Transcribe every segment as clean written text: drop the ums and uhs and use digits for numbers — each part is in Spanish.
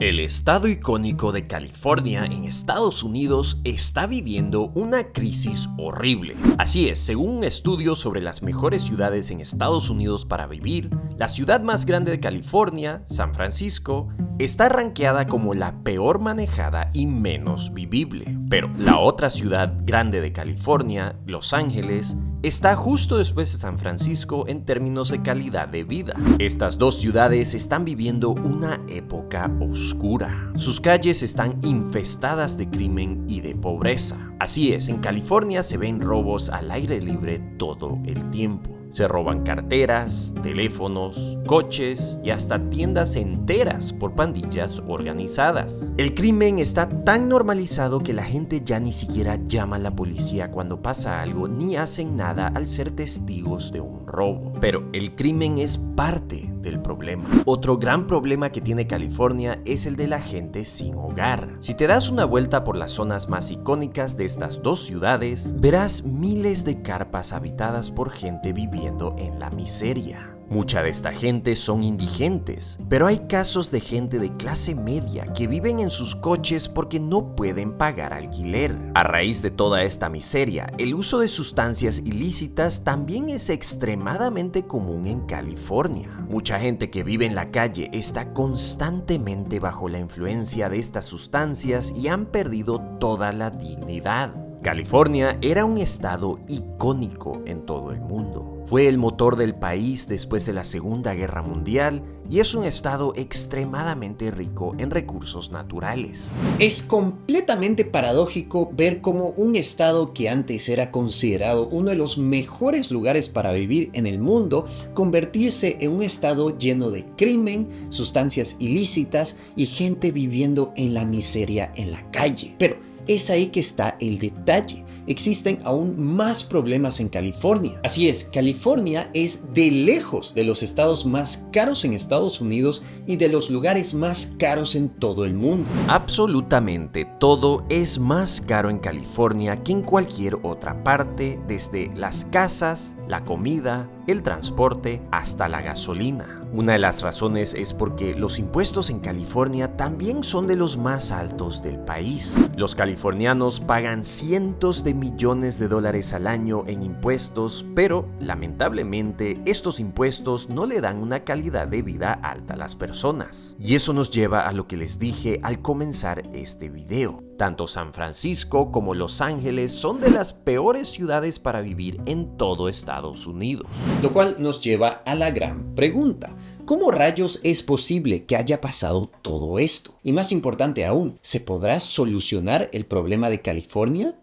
El estado icónico de California en Estados Unidos está viviendo una crisis horrible. Así es, según un estudio sobre las mejores ciudades en Estados Unidos para vivir, la ciudad más grande de California, San Francisco, está rankeada como la peor manejada y menos vivible. Pero la otra ciudad grande de California, Los Ángeles, está justo después de San Francisco en términos de calidad de vida. Estas dos ciudades están viviendo una época oscura. Sus calles están infestadas de crimen y de pobreza. Así es, en California se ven robos al aire libre todo el tiempo. Se roban carteras, teléfonos, coches y hasta tiendas enteras por pandillas organizadas. El crimen está tan normalizado que la gente ya ni siquiera llama a la policía cuando pasa algo ni hacen nada al ser testigos de un robo. Pero el crimen es parte del problema. Otro gran problema que tiene California es el de la gente sin hogar. Si te das una vuelta por las zonas más icónicas de estas dos ciudades, verás miles de carpas habitadas por gente viviendo en la miseria. Mucha de esta gente son indigentes, pero hay casos de gente de clase media que viven en sus coches porque no pueden pagar alquiler. A raíz de toda esta miseria, el uso de sustancias ilícitas también es extremadamente común en California. Mucha gente que vive en la calle está constantemente bajo la influencia de estas sustancias y han perdido toda la dignidad. California era un estado icónico en todo el mundo. Fue el motor del país después de la Segunda Guerra Mundial y es un estado extremadamente rico en recursos naturales. Es completamente paradójico ver cómo un estado que antes era considerado uno de los mejores lugares para vivir en el mundo, convertirse en un estado lleno de crimen, sustancias ilícitas y gente viviendo en la miseria en la calle. Pero es ahí que está el detalle. Existen aún más problemas en California. Así es, California es de lejos de los estados más caros en Estados Unidos y de los lugares más caros en todo el mundo. Absolutamente todo es más caro en California que en cualquier otra parte, desde las casas, la comida, el transporte, hasta la gasolina. Una de las razones es porque los impuestos en California también son de los más altos del país. Los californianos pagan cientos de millones de dólares al año en impuestos, pero lamentablemente estos impuestos no le dan una calidad de vida alta a las personas. Y eso nos lleva a lo que les dije al comenzar este video. Tanto San Francisco como Los Ángeles son de las peores ciudades para vivir en todo Estados Unidos. Lo cual nos lleva a la gran pregunta. ¿Cómo rayos es posible que haya pasado todo esto? Y más importante aún, ¿se podrá solucionar el problema de California?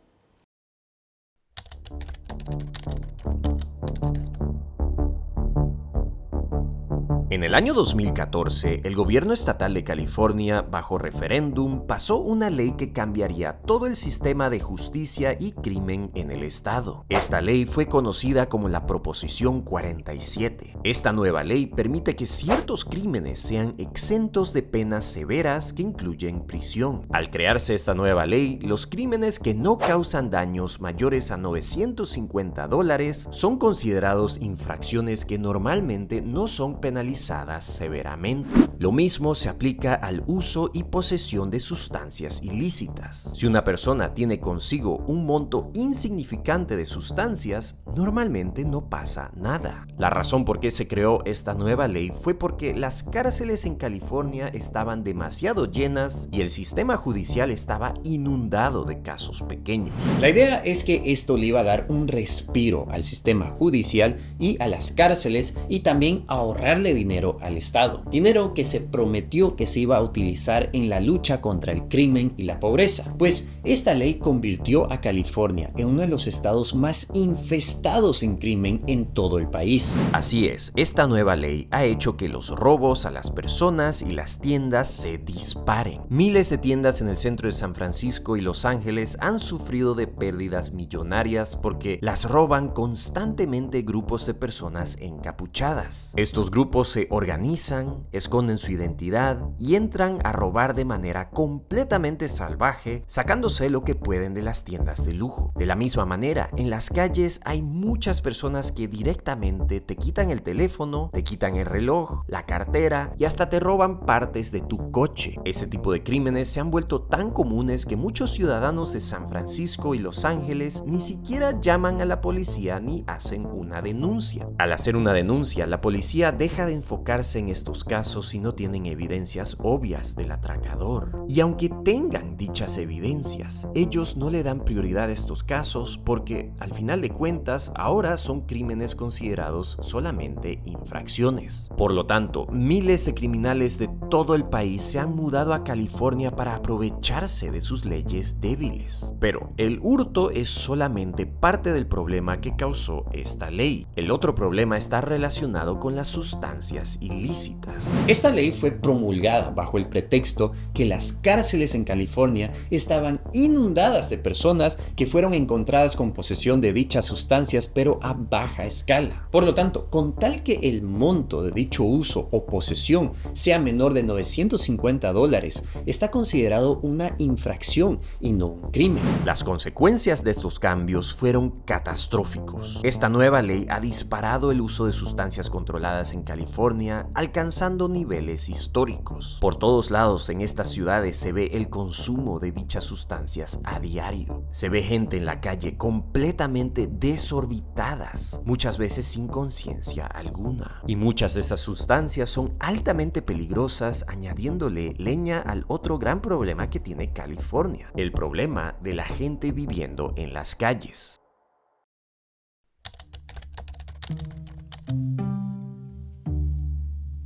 En el año 2014, el gobierno estatal de California, bajo referéndum, pasó una ley que cambiaría todo el sistema de justicia y crimen en el estado. Esta ley fue conocida como la Proposición 47. Esta nueva ley permite que ciertos crímenes sean exentos de penas severas que incluyen prisión. Al crearse esta nueva ley, los crímenes que no causan daños mayores a $950 son considerados infracciones que normalmente no son penalizadas severamente. Lo mismo se aplica al uso y posesión de sustancias ilícitas. Si una persona tiene consigo un monto insignificante de sustancias, normalmente no pasa nada. La razón por qué se creó esta nueva ley fue porque las cárceles en California estaban demasiado llenas y el sistema judicial estaba inundado de casos pequeños. La idea es que esto le iba a dar un respiro al sistema judicial y a las cárceles y también ahorrarle dinero al Estado. Dinero que se prometió que se iba a utilizar en la lucha contra el crimen y la pobreza. Pues esta ley convirtió a California en uno de los estados más infestados en crimen en todo el país. Así es, esta nueva ley ha hecho que los robos a las personas y las tiendas se disparen. Miles de tiendas en el centro de San Francisco y Los Ángeles han sufrido de pérdidas millonarias porque las roban constantemente grupos de personas encapuchadas. Estos grupos se organizan, esconden su identidad y entran a robar de manera completamente salvaje, sacándose lo que pueden de las tiendas de lujo. De la misma manera, en las calles hay muchas personas que directamente te quitan el teléfono, te quitan el reloj, la cartera y hasta te roban partes de tu coche. Ese tipo de crímenes se han vuelto tan comunes que muchos ciudadanos de San Francisco y Los Ángeles ni siquiera llaman a la policía ni hacen una denuncia. Al hacer una denuncia, la policía deja de enfocarse en estos casos si no tienen evidencias obvias del atracador. Y aunque tengan dichas evidencias, ellos no le dan prioridad a estos casos porque, al final de cuentas, ahora son crímenes considerados solamente infracciones. Por lo tanto, miles de criminales de todo el país se han mudado a California para aprovecharse de sus leyes débiles. Pero el hurto es solamente parte del problema que causó esta ley. El otro problema está relacionado con las sustancias ilícitas. Esta ley fue promulgada bajo el pretexto que las cárceles en California estaban inundadas de personas que fueron encontradas con posesión de dichas sustancias, pero a baja escala. Por lo tanto, con tal que el monto de dicho uso o posesión sea menor de $950, está considerado una infracción y no un crimen. Las consecuencias de estos cambios fueron catastróficos. Esta nueva ley ha disparado el uso de sustancias controladas en California, alcanzando niveles históricos. Por todos lados en estas ciudades se ve el consumo de dichas sustancias a diario. Se ve gente en la calle completamente desorbitadas, muchas veces sin conciencia alguna. Y muchas de esas sustancias son altamente peligrosas, añadiéndole leña al otro gran problema que tiene California, el problema de la gente viviendo en las calles.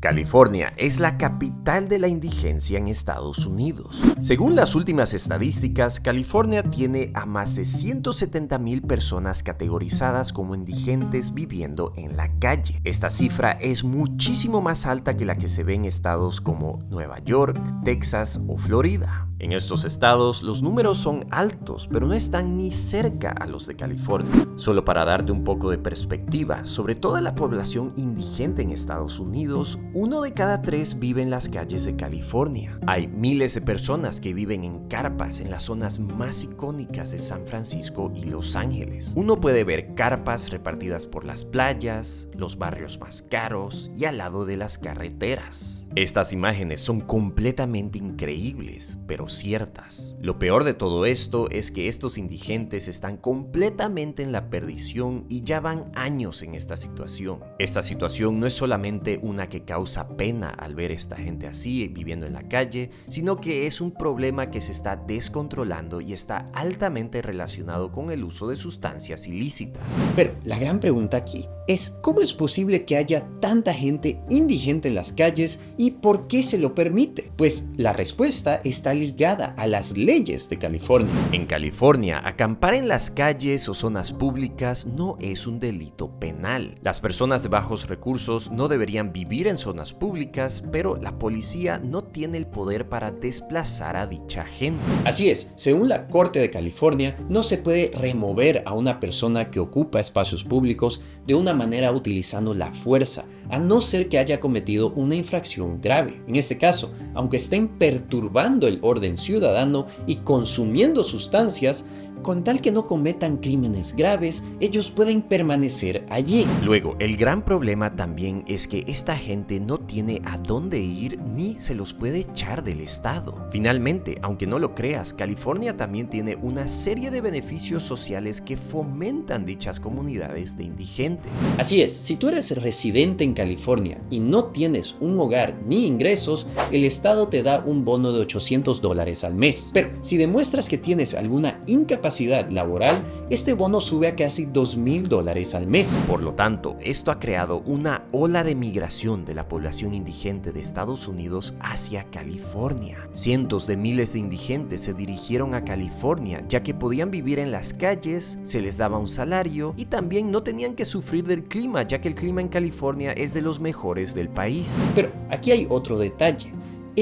California es la capital de la indigencia en Estados Unidos. Según las últimas estadísticas, California tiene a más de 170,000 personas categorizadas como indigentes viviendo en la calle. Esta cifra es muchísimo más alta que la que se ve en estados como Nueva York, Texas o Florida. En estos estados los números son altos, pero no están ni cerca a los de California. Solo para darte un poco de perspectiva, sobre toda la población indigente en Estados Unidos, 1 de cada 3 vive en las calles de California. Hay miles de personas que viven en carpas en las zonas más icónicas de San Francisco y Los Ángeles. Uno puede ver carpas repartidas por las playas, los barrios más caros y al lado de las carreteras. Estas imágenes son completamente increíbles, pero ciertas. Lo peor de todo esto es que estos indigentes están completamente en la perdición y ya van años en esta situación. Esta situación no es solamente una que causa pena al ver a esta gente así viviendo en la calle, sino que es un problema que se está descontrolando y está altamente relacionado con el uso de sustancias ilícitas. Pero la gran pregunta aquí es, ¿cómo es posible que haya tanta gente indigente en las calles y por qué se lo permite? Pues la respuesta está ligada a las leyes de California. En California, acampar en las calles o zonas públicas no es un delito penal. Las personas de bajos recursos no deberían vivir en zonas públicas, pero la policía no tiene el poder para desplazar a dicha gente. Así es, según la Corte de California, no se puede remover a una persona que ocupa espacios públicos de una manera utilizando la fuerza, a no ser que haya cometido una infracción grave. En este caso, aunque estén perturbando el orden ciudadano y consumiendo sustancias, con tal que no cometan crímenes graves, ellos pueden permanecer allí. Luego, el gran problema también es que esta gente no tiene a dónde ir ni se los puede echar del estado. Finalmente, aunque no lo creas, California también tiene una serie de beneficios sociales que fomentan dichas comunidades de indigentes. Así es, si tú eres residente en California y no tienes un hogar ni ingresos, el estado te da un bono de $800 al mes. Pero si demuestras que tienes alguna incapacidad laboral, este bono sube a casi $2,000 al mes. Por lo tanto, esto ha creado una ola de migración de la población indigente de Estados Unidos hacia California. Cientos de miles de indigentes se dirigieron a California, ya que podían vivir en las calles, se les daba un salario y también no tenían que sufrir del clima, ya que el clima en California es de los mejores del país. Pero aquí hay otro detalle.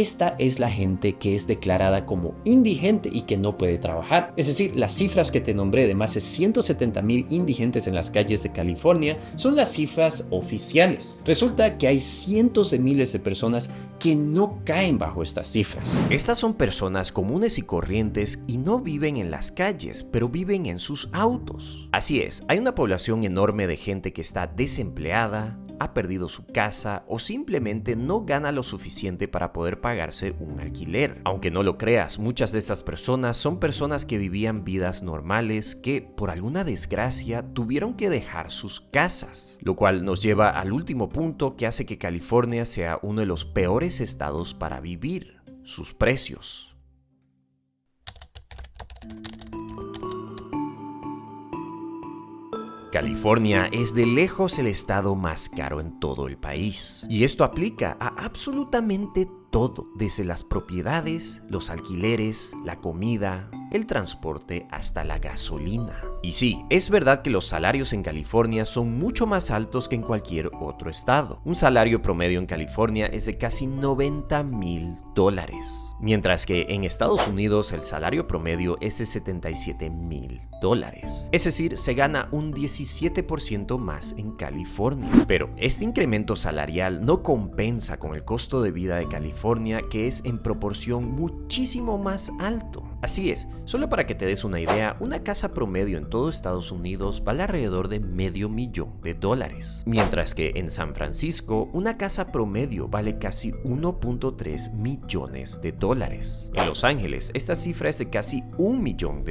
esta es la gente que es declarada como indigente y que no puede trabajar. Es decir, las cifras que te nombré de más de 170,000 indigentes en las calles de California son las cifras oficiales. Resulta que hay cientos de miles de personas que no caen bajo estas cifras. Estas son personas comunes y corrientes y no viven en las calles, pero viven en sus autos. Así es, hay una población enorme de gente que está desempleada, ha perdido su casa o simplemente no gana lo suficiente para poder pagarse un alquiler. Aunque no lo creas, muchas de estas personas son personas que vivían vidas normales que por alguna desgracia tuvieron que dejar sus casas, lo cual nos lleva al último punto que hace que California sea uno de los peores estados para vivir: sus precios. California es de lejos el estado más caro en todo el país. Y esto aplica a absolutamente todo, desde las propiedades, los alquileres, la comida, el transporte hasta la gasolina. Y sí, es verdad que los salarios en California son mucho más altos que en cualquier otro estado. Un salario promedio en California es de casi $90,000, mientras que en Estados Unidos el salario promedio es de $77,000. Es decir, se gana un 17% más en California. Pero este incremento salarial no compensa con el costo de vida de California, que es en proporción muchísimo más alto. Así es, solo para que te des una idea, una casa promedio en todo Estados Unidos vale alrededor de $500,000, mientras que en San Francisco una casa promedio vale casi $1.3 millones. En Los Ángeles esta cifra es de casi $1 millón.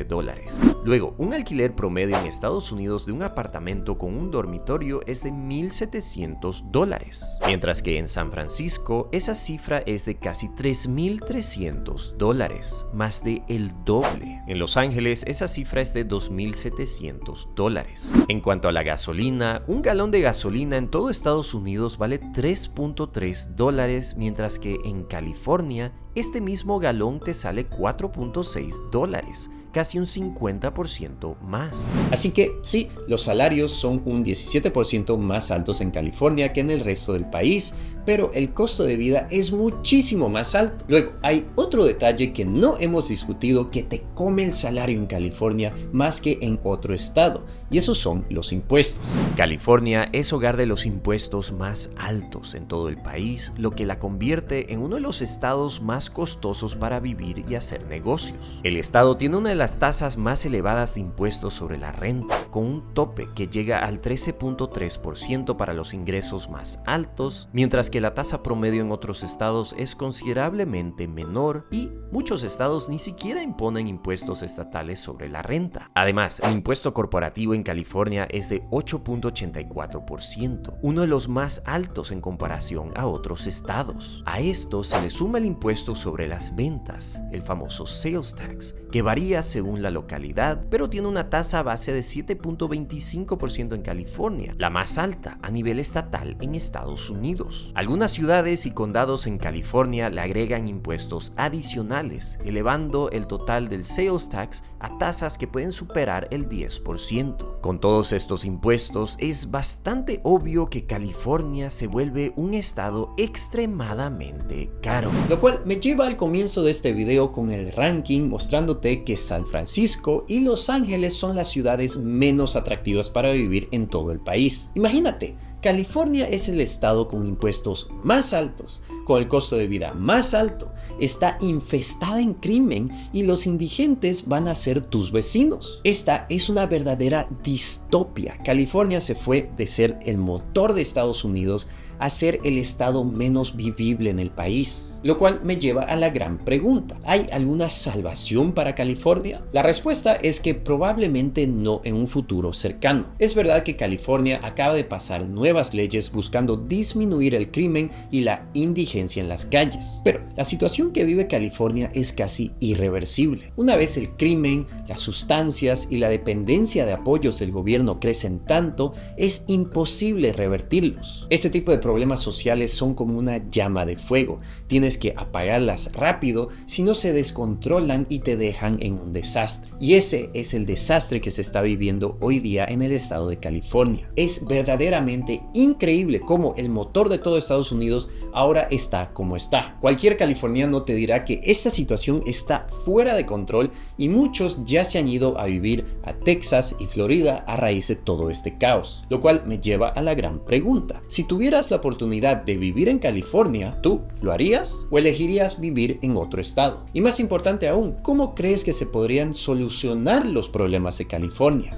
Luego, un alquiler promedio en Estados Unidos de un apartamento con un dormitorio es de $1,700, mientras que en San Francisco esa cifra es de casi $3,300, más de el doble. En Los Ángeles esa cifra es de $2,700. En cuanto a la gasolina, un galón de gasolina en todo Estados Unidos vale $3.3, mientras que en California este mismo galón te sale $4.6, casi un 50% más. Así que sí, los salarios son un 17% más altos en California que en el resto del país, pero el costo de vida es muchísimo más alto. Luego, hay otro detalle que no hemos discutido que te come el salario en California más que en otro estado, y esos son los impuestos. California es hogar de los impuestos más altos en todo el país, lo que la convierte en uno de los estados más costosos para vivir y hacer negocios. El estado tiene una de las tasas más elevadas de impuestos sobre la renta, con un tope que llega al 13.3% para los ingresos más altos, mientras que la tasa promedio en otros estados es considerablemente menor y muchos estados ni siquiera imponen impuestos estatales sobre la renta. Además, el impuesto corporativo en California es de 8.84%, uno de los más altos en comparación a otros estados. A esto se le suma el impuesto sobre las ventas, el famoso sales tax, que varía según la localidad, pero tiene una tasa base de 7.25% en California, la más alta a nivel estatal en Estados Unidos. Algunas ciudades y condados en California le agregan impuestos adicionales, elevando el total del sales tax a tasas que pueden superar el 10%. Con todos estos impuestos, es bastante obvio que California se vuelve un estado extremadamente caro. Lo cual me lleva al comienzo de este video con el ranking mostrándote que San Francisco y Los Ángeles son las ciudades menos atractivas para vivir en todo el país. Imagínate, California es el estado con impuestos más altos, con el costo de vida más alto, está infestada en crimen y los indigentes van a ser tus vecinos. Esta es una verdadera distopia. California se fue de ser el motor de Estados Unidos a ser el estado menos vivible en el país. Lo cual me lleva a la gran pregunta: ¿hay alguna salvación para California? La respuesta es que probablemente no en un futuro cercano. Es verdad que California acaba de pasar nuevas leyes buscando disminuir el crimen y la indigencia en las calles, pero la situación que vive California es casi irreversible. Una vez el crimen, las sustancias y la dependencia de apoyos del gobierno crecen tanto, es imposible revertirlos. Este tipo de problemas sociales son como una llama de fuego. Tienes que apagarlas rápido, si no se descontrolan y te dejan en un desastre. Y ese es el desastre que se está viviendo hoy día en el estado de California. Es verdaderamente increíble cómo el motor de todo Estados Unidos ahora está como está. Cualquier californiano te dirá que esta situación está fuera de control y muchos ya se han ido a vivir a Texas y Florida a raíz de todo este caos. Lo cual me lleva a la gran pregunta: si tuvieras la oportunidad de vivir en California, ¿tú lo harías o elegirías vivir en otro estado? Y más importante aún, ¿cómo crees que se podrían solucionar los problemas de California?